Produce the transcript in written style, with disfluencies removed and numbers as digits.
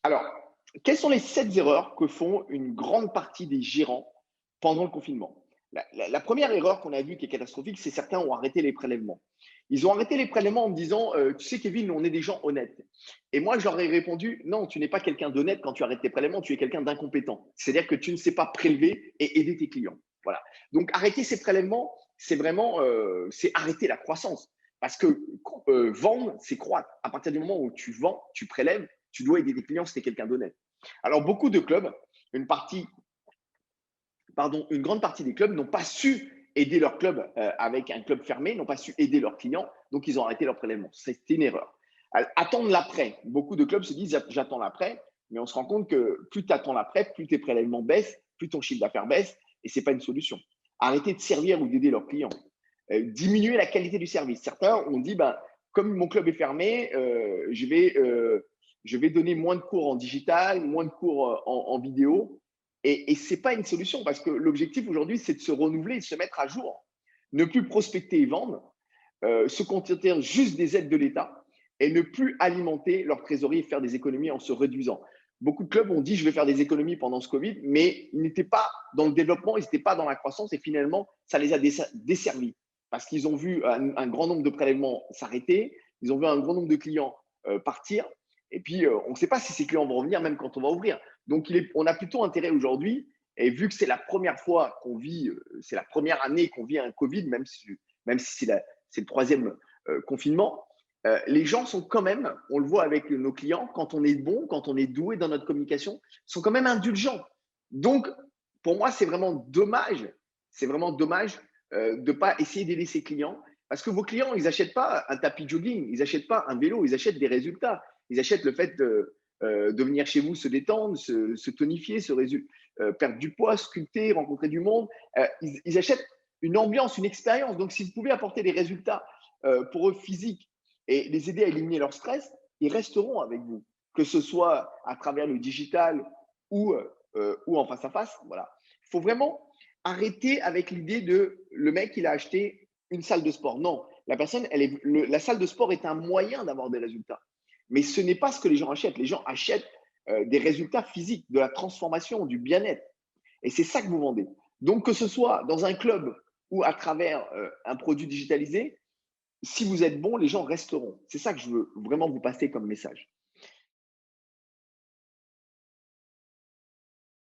Alors, quelles sont les 7 erreurs que font une grande partie des gérants pendant le confinement? La première erreur qu'on a vue qui est catastrophique, c'est certains ont arrêté les prélèvements. Ils ont arrêté les prélèvements en me disant, «Tu sais Kevin, on est des gens honnêtes» et moi je leur ai répondu: «Non, tu n'es pas quelqu'un d'honnête quand tu arrêtes tes prélèvements, tu es quelqu'un d'incompétent. C'est-à-dire que tu ne sais pas prélever et aider tes clients». Voilà. Donc arrêter ces prélèvements, c'est vraiment, c'est arrêter la croissance parce que, vendre, c'est croître. À partir du moment où tu vends, tu prélèves, tu dois aider tes clients si tu es quelqu'un d'honnête. Alors, beaucoup de clubs, une partie, pardon, une grande partie des clubs n'ont pas su aider leur club avec un club fermé, n'ont pas su aider leurs clients, donc ils ont arrêté leur prélèvement. C'était une erreur. Attendre l'après. Beaucoup de clubs se disent j'attends l'après, mais on se rend compte que plus tu attends l'après, plus tes prélèvements baissent, plus ton chiffre d'affaires baisse, et ce n'est pas une solution. Arrêter de servir ou d'aider leurs clients. Diminuer la qualité du service. Certains ont dit ben, comme mon club est fermé, je vais donner moins de cours en digital, moins de cours en vidéo. Et ce n'est pas une solution parce que l'objectif aujourd'hui, c'est de se renouveler et de se mettre à jour. Ne plus prospecter et vendre, se contenter juste des aides de l'État et ne plus alimenter leur trésorerie et faire des économies en se réduisant. Beaucoup de clubs ont dit je vais faire des économies pendant ce Covid, mais ils n'étaient pas dans le développement, ils n'étaient pas dans la croissance et finalement, ça les a desservis parce qu'ils ont vu un grand nombre de prélèvements s'arrêter, ils ont vu un grand nombre de clients partir et puis on ne sait pas si ces clients vont revenir même quand on va ouvrir. Donc on a plutôt intérêt aujourd'hui, et vu que c'est la première fois qu'on vit, c'est la première année qu'on vit un Covid, même si c'est le troisième confinement, les gens sont quand même, on le voit avec nos clients, quand on est bon, quand on est doué dans notre communication, sont quand même indulgents. Donc, pour moi, c'est vraiment dommage de ne pas essayer d'aider ses clients. Parce que vos clients, ils n'achètent pas un tapis de jogging, ils n'achètent pas un vélo, ils achètent des résultats. Ils achètent le fait de venir chez vous se détendre, se tonifier, perdre du poids, sculpter, rencontrer du monde. Ils achètent une ambiance, une expérience. Donc, si vous pouvez apporter des résultats pour eux physiques et les aider à éliminer leur stress, ils resteront avec vous, que ce soit à travers le digital ou en face à face. Voilà. Il faut vraiment arrêter avec l'idée de le mec, il a acheté une salle de sport. Non, la salle de sport est un moyen d'avoir des résultats. Mais ce n'est pas ce que les gens achètent. Les gens achètent des résultats physiques, de la transformation, du bien-être. Et c'est ça que vous vendez. Donc, que ce soit dans un club ou à travers un produit digitalisé, si vous êtes bon, les gens resteront. C'est ça que je veux vraiment vous passer comme message.